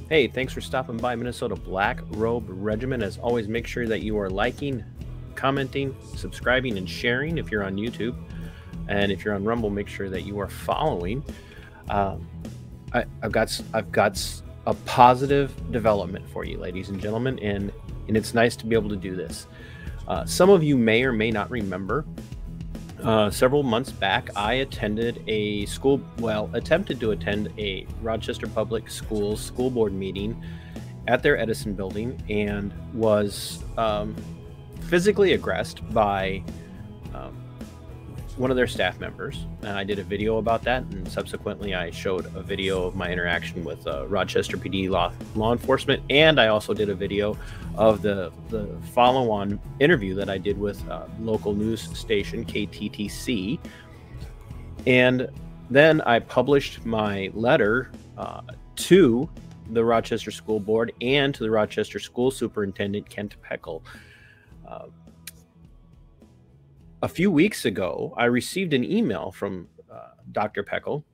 Hey, thanks for stopping by Minnesota Black Robe Regiment. As always, make sure that you are liking, commenting, subscribing, and sharing if you're on YouTube. And if you're on Rumble, make sure that you are following. I've got a positive development for you, ladies and gentlemen, and it's nice to be able to do this. Some of you may or may not remember. Several months back, I attended attempted to attend a Rochester Public Schools school board meeting at their Edison building, and was physically aggressed by one of their staff members. And I did a video about that, and subsequently I showed a video of my interaction with Rochester PD law enforcement, and I also did a video of the follow-on interview that I did with local news station KTTC. And then I published my letter to the Rochester School Board and to the Rochester School Superintendent, Kent Pekel. A few weeks ago, I received an email from Dr. Pekel,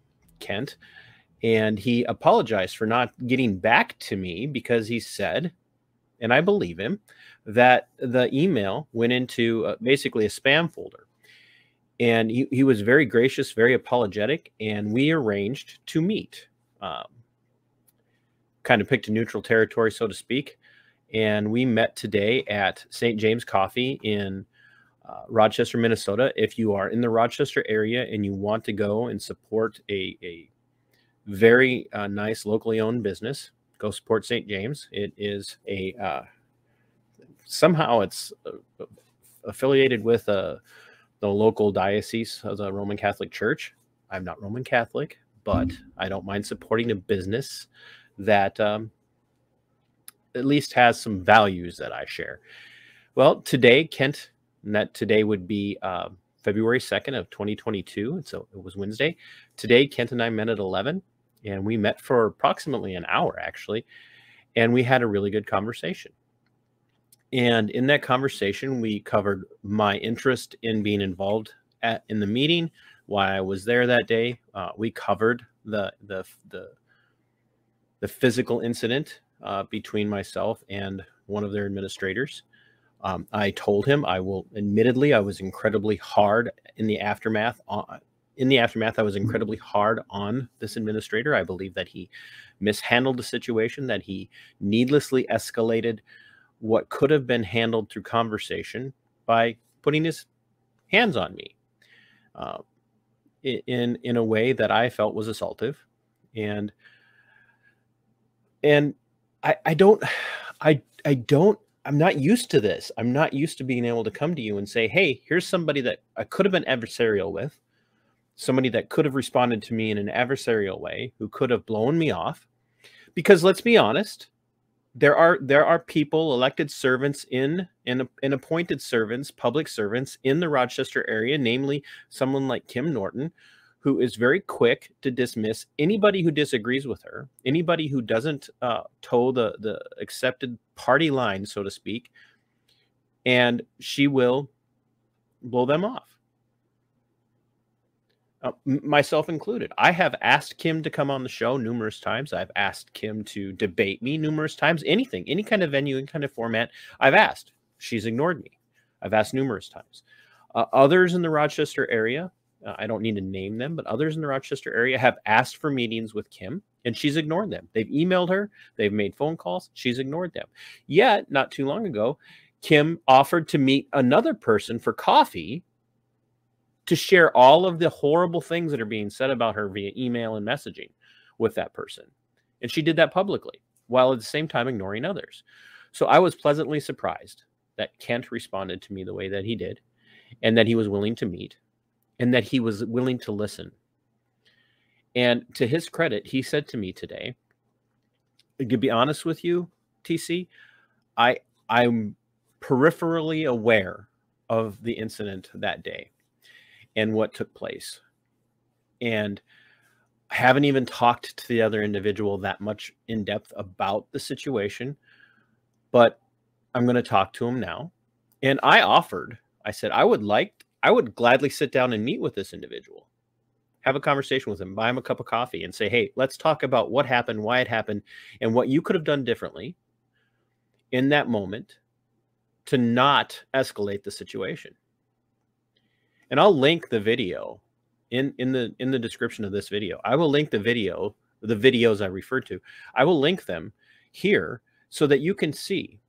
Kent, and he apologized for not getting back to me because he said, and I believe him, that the email went into basically a spam folder. And he was very gracious, very apologetic, and we arranged to meet. Kind of picked a neutral territory, so to speak. And we met today at St. James Coffee in Rochester, Minnesota. If you are in the Rochester area and you want to go and support a very nice locally owned business, go support St. James. It is somehow it's affiliated with the local diocese of the Roman Catholic Church. I'm not Roman Catholic, but I don't mind supporting a business that at least has some values that I share. Well, today, Kent, and that today would be February 2nd of 2022. And so it was Wednesday. Today, Kent and I met at 11, and we met for approximately an hour, actually. And we had a really good conversation. And in that conversation, we covered my interest in being involved in the meeting, why I was there that day. We covered the physical incident between myself and one of their administrators. I told him I was incredibly hard in the aftermath. I was incredibly hard on this administrator. I believe that he mishandled the situation, that he needlessly escalated what could have been handled through conversation by putting his hands on me in a way that I felt was assaultive. And I'm not used to this. I'm not used to being able to come to you and say, hey, here's somebody that I could have been adversarial with, somebody that could have responded to me in an adversarial way, who could have blown me off. Because let's be honest, there are people, elected servants and appointed servants, public servants in the Rochester area, namely someone like Kim Norton, who is very quick to dismiss anybody who disagrees with her, anybody who doesn't toe the accepted party line, so to speak, and she will blow them off. Myself included. I have asked Kim to come on the show numerous times. I've asked Kim to debate me numerous times. Anything, any kind of venue, any kind of format, I've asked. She's ignored me. I've asked numerous times. Others in the Rochester area, I don't need to name them, but others in the Rochester area have asked for meetings with Kim, and she's ignored them. They've emailed her. They've made phone calls. She's ignored them. Yet, not too long ago, Kim offered to meet another person for coffee to share all of the horrible things that are being said about her via email and messaging with that person. And she did that publicly, while at the same time ignoring others. So I was pleasantly surprised that Kent responded to me the way that he did, and that he was willing to meet, and that he was willing to listen. And to his credit, he said to me today, to be honest with you, TC, I'm peripherally aware of the incident that day and what took place. And I haven't even talked to the other individual that much in depth about the situation, but I'm going to talk to him now. And I said, I would gladly sit down and meet with this individual. have a conversation with him, buy him a cup of coffee and say, hey, let's talk about what happened, why it happened, and what you could have done differently in that moment to not escalate the situation. And I'll link the video in the description of this video. I will link the videos I referred to. I will link them here so that you can see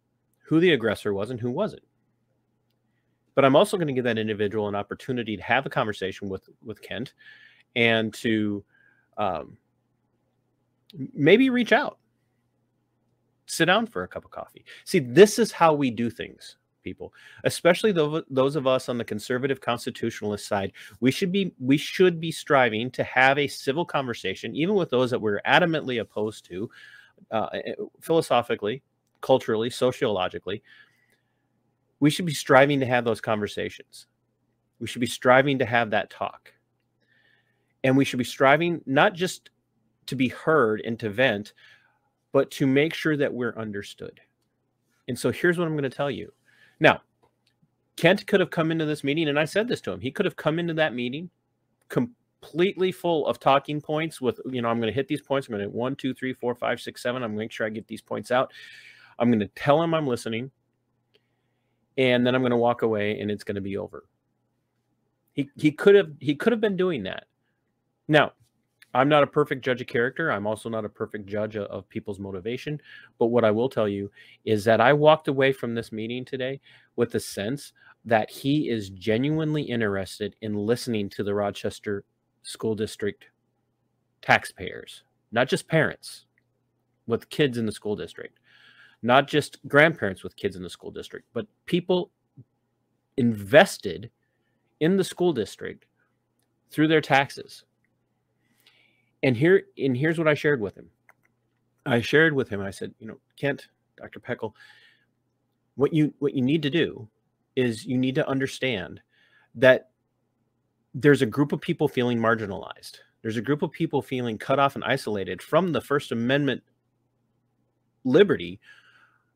who the aggressor was and who wasn't. But I'm also going to give that individual an opportunity to have a conversation with Kent and to maybe reach out, sit down for a cup of coffee. See, this is how we do things, people, especially those of us on the conservative constitutionalist side. We should be striving to have a civil conversation, even with those that we're adamantly opposed to, philosophically, culturally, sociologically. We should be striving to have those conversations. We should be striving to have that talk. And we should be striving not just to be heard and to vent, but to make sure that we're understood. And so here's what I'm going to tell you. Now, Kent could have come into this meeting, and I said this to him. He could have come into that meeting completely full of talking points with, I'm going to hit these points. I'm going to hit 1, 2, 3, 4, 5, 6, 7. I'm going to make sure I get these points out. I'm going to tell him I'm listening. And then I'm going to walk away and it's going to be over. He could have been doing that. Now, I'm not a perfect judge of character. I'm also not a perfect judge of people's motivation. But what I will tell you is that I walked away from this meeting today with the sense that he is genuinely interested in listening to the Rochester School District taxpayers, not just parents with kids in the school district, not just grandparents with kids in the school district, but people invested in the school district through their taxes. And here's what I shared with him. I said, Kent, Dr. Pekel, what you need to do is you need to understand that there's a group of people feeling marginalized. There's a group of people feeling cut off and isolated from the First Amendment liberty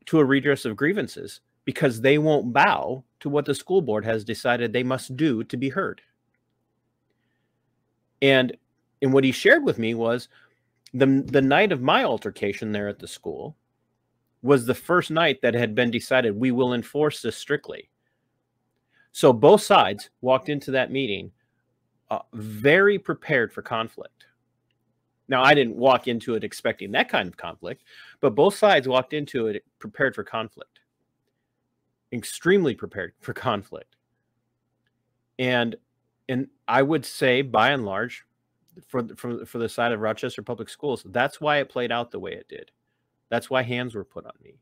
to a redress of grievances because they won't bow to what the school board has decided they must do to be heard. And what he shared with me was the night of my altercation there at the school was the first night that had been decided we will enforce this strictly. So both sides walked into that meeting very prepared for conflict. Now, I didn't walk into it expecting that kind of conflict, but both sides walked into it prepared for conflict, extremely prepared for conflict. And I would say, by and large, for the side of Rochester Public Schools, that's why it played out the way it did. That's why hands were put on me.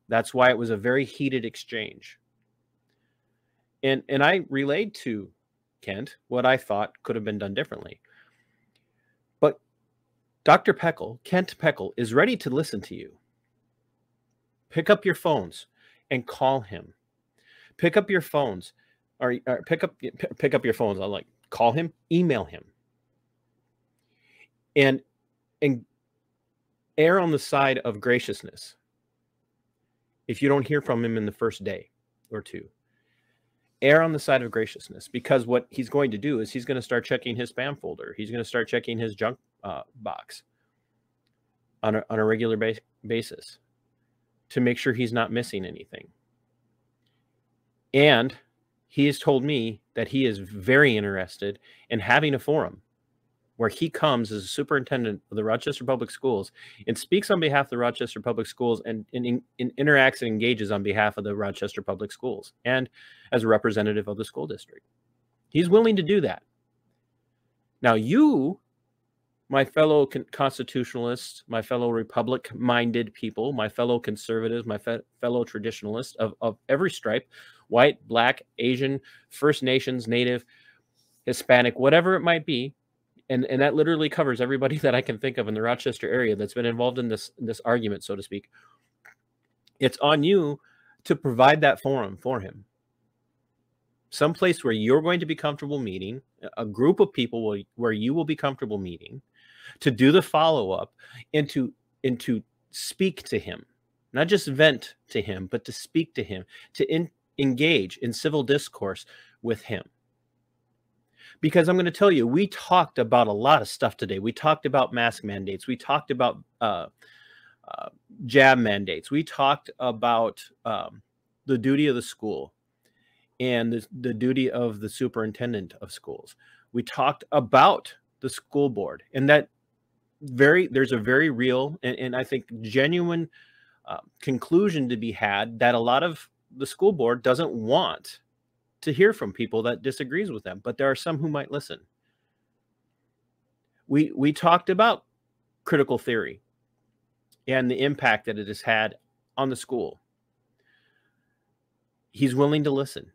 That's why it was a very heated exchange. And I relayed to Kent what I thought could have been done differently. But Dr. Pekel, Kent Pekel, is ready to listen to you. Pick up your phones and call him. Pick up your phones, or pick up your phones. I'll call him, email him, and err on the side of graciousness. If you don't hear from him in the first day or two, err on the side of graciousness, because what he's going to do is he's going to start checking his spam folder. He's going to start checking his junk box on a regular basis to make sure he's not missing anything. And he has told me that he is very interested in having a forum where he comes as a superintendent of the Rochester Public Schools and speaks on behalf of the Rochester Public Schools and interacts and engages on behalf of the Rochester Public Schools and as a representative of the school district. He's willing to do that. Now, you, my fellow constitutionalists, my fellow republic-minded people, my fellow conservatives, my fellow traditionalists of every stripe, white, black, Asian, First Nations, Native, Hispanic, whatever it might be, and that literally covers everybody that I can think of in the Rochester area that's been involved in this argument, so to speak. It's on you to provide that forum for him. Someplace where you're going to be comfortable meeting, a group of people where you will be comfortable meeting, to do the follow-up and to speak to him, not just vent to him, but to speak to him, to engage in civil discourse with him. Because I'm going to tell you, we talked about a lot of stuff today. We talked about mask mandates. We talked about jab mandates. We talked about the duty of the school and the duty of the superintendent of schools. We talked about the school board, and that there's a very real and I think genuine conclusion to be had that a lot of the school board doesn't want to hear from people that disagrees with them, but there are some who might listen. We talked about critical theory and the impact that it has had on the school. He's willing to listen.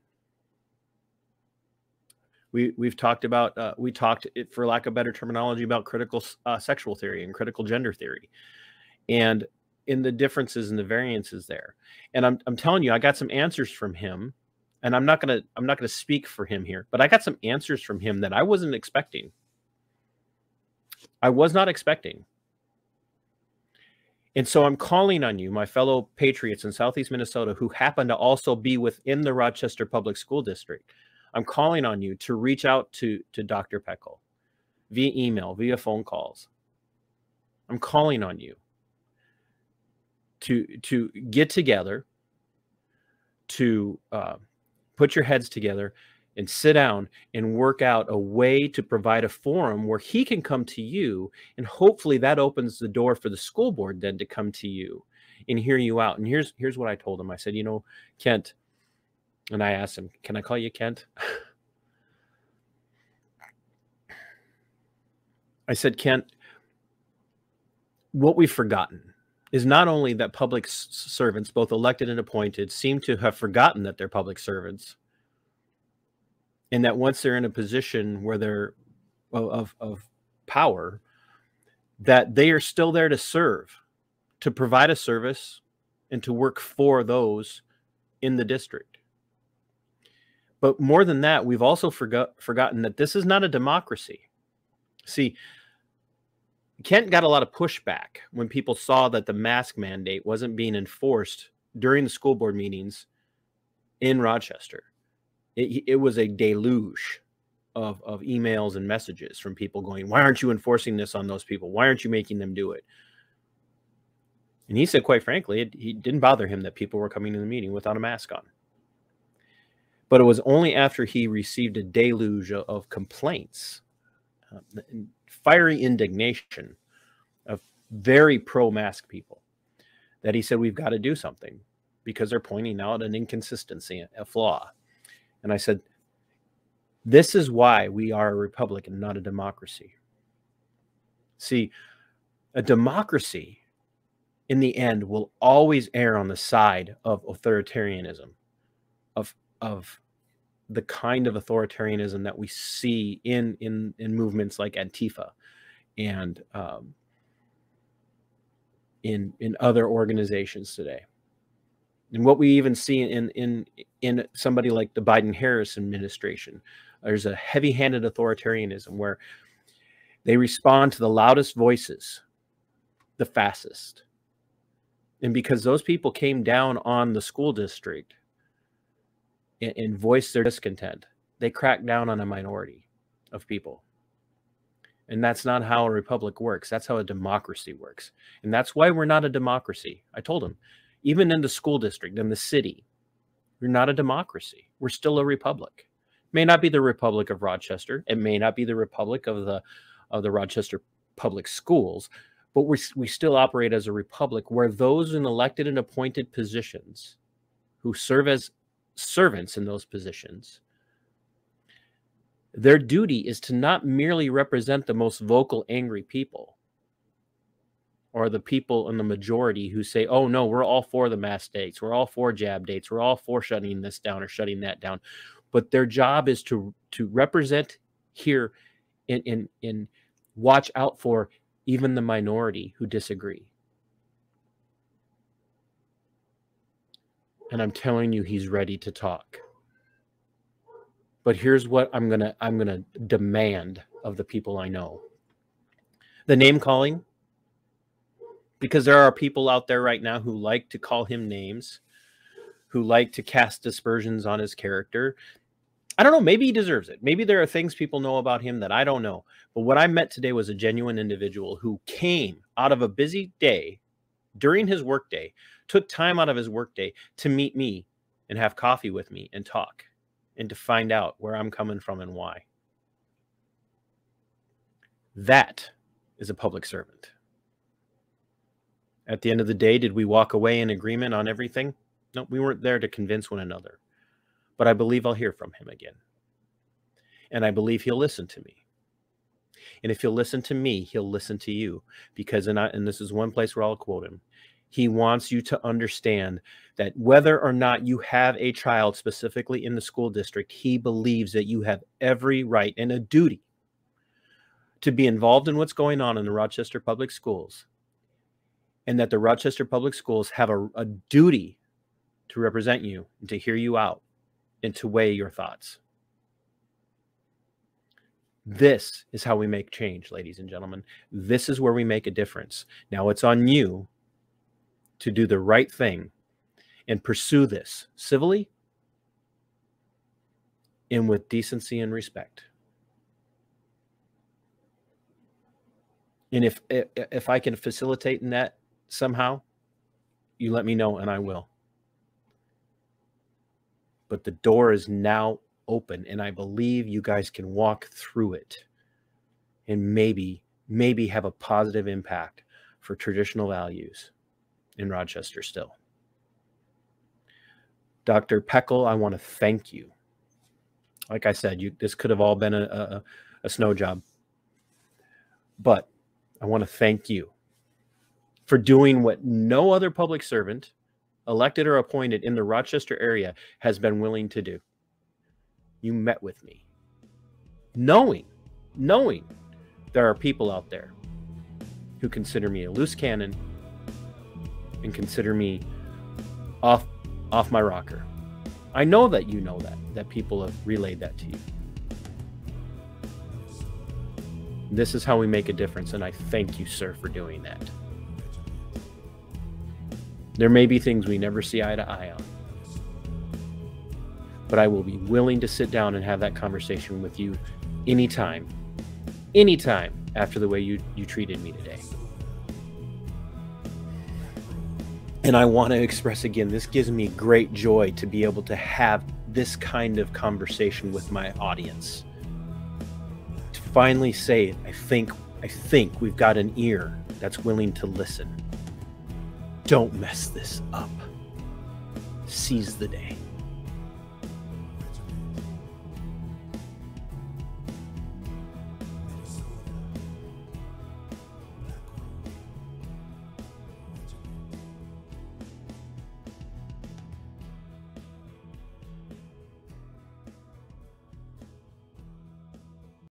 We've talked about, for lack of better terminology, about critical sexual theory and critical gender theory, and in the differences and the variances there. And I'm telling you, I got some answers from him, and I'm not gonna speak for him here, but I got some answers from him that I wasn't expecting. I was not expecting. And so I'm calling on you, my fellow patriots in Southeast Minnesota, who happen to also be within the Rochester Public School District. I'm calling on you to reach out to Dr. Pekel via email, via phone calls. I'm calling on you to get together, to put your heads together and sit down and work out a way to provide a forum where he can come to you, and hopefully that opens the door for the school board then to come to you and hear you out. And here's what I told him. I said, you know, Kent, and I asked him, can I call you Kent? I said, Kent, what we've forgotten is not only that public servants, both elected and appointed, seem to have forgotten that they're public servants, and that once they're in a position where they're of power, that they are still there to serve, to provide a service, and to work for those in the district. But more than that, we've also forgotten that this is not a democracy. See, Kent got a lot of pushback when people saw that the mask mandate wasn't being enforced during the school board meetings in Rochester. It was a deluge of emails and messages from people going, why aren't you enforcing this on those people? Why aren't you making them do it? And he said, quite frankly, it didn't bother him that people were coming to the meeting without a mask on. But it was only after he received a deluge of complaints, fiery indignation of very pro-mask people, that he said, we've got to do something because they're pointing out an inconsistency, a flaw. And I said, this is why we are a republic and not a democracy. See, a democracy in the end will always err on the side of authoritarianism, of the kind of authoritarianism that we see in movements like Antifa and in other organizations today. And what we even see in somebody like the Biden-Harris administration, there's a heavy-handed authoritarianism where they respond to the loudest voices, the fastest. And because those people came down on the school district and voiced their discontent, they cracked down on a minority of people. And that's not how a republic works. That's how a democracy works. And that's why we're not a democracy. I told him, even in the school district, in the city, we're not a democracy. We're still a republic. It may not be the Republic of Rochester. It may not be the Republic of the Rochester Public Schools, but we still operate as a republic where those in elected and appointed positions who serve as servants in those positions, their duty is to not merely represent the most vocal, angry people or the people in the majority who say, oh, no, we're all for the mask dates. We're all for jab dates. We're all for shutting this down or shutting that down. But their job is to represent here and watch out for even the minority who disagree. And I'm telling you, he's ready to talk. But here's what I'm gonna demand of the people I know. The name calling, because there are people out there right now who like to call him names, who like to cast dispersions on his character. I don't know. Maybe he deserves it. Maybe there are things people know about him that I don't know. But what I met today was a genuine individual who came out of a busy day during his workday, took time out of his workday to meet me and have coffee with me and talk and to find out where I'm coming from and why. That is a public servant. At the end of the day, did we walk away in agreement on everything? No, we weren't there to convince one another. But I believe I'll hear from him again. And I believe he'll listen to me. And if he'll listen to me, he'll listen to you. Because, and this is one place where I'll quote him, he wants you to understand that whether or not you have a child specifically in the school district, he believes that you have every right and a duty to be involved in what's going on in the Rochester Public Schools. And that the Rochester Public Schools have a duty to represent you and to hear you out and to weigh your thoughts. This is how we make change, ladies and gentlemen. This is where we make a difference. Now it's on you to do the right thing and pursue this civilly and with decency and respect. And if I can facilitate in that somehow, you let me know and I will. But the door is now open, and I believe you guys can walk through it and maybe have a positive impact for traditional values in Rochester still. Dr. Pekel, I want to thank you. Like I said, this could have all been a snow job, but I want to thank you for doing what no other public servant, elected or appointed in the Rochester area, has been willing to do. You met with me, knowing there are people out there who consider me a loose cannon and consider me off my rocker. I know that you know that people have relayed that to you. This is how we make a difference, and I thank you, sir, for doing that. There may be things we never see eye to eye on, but I will be willing to sit down and have that conversation with you anytime after the way you treated me today. And I want to express again, this gives me great joy to be able to have this kind of conversation with my audience. To finally say, I think we've got an ear that's willing to listen. Don't mess this up. Seize the day.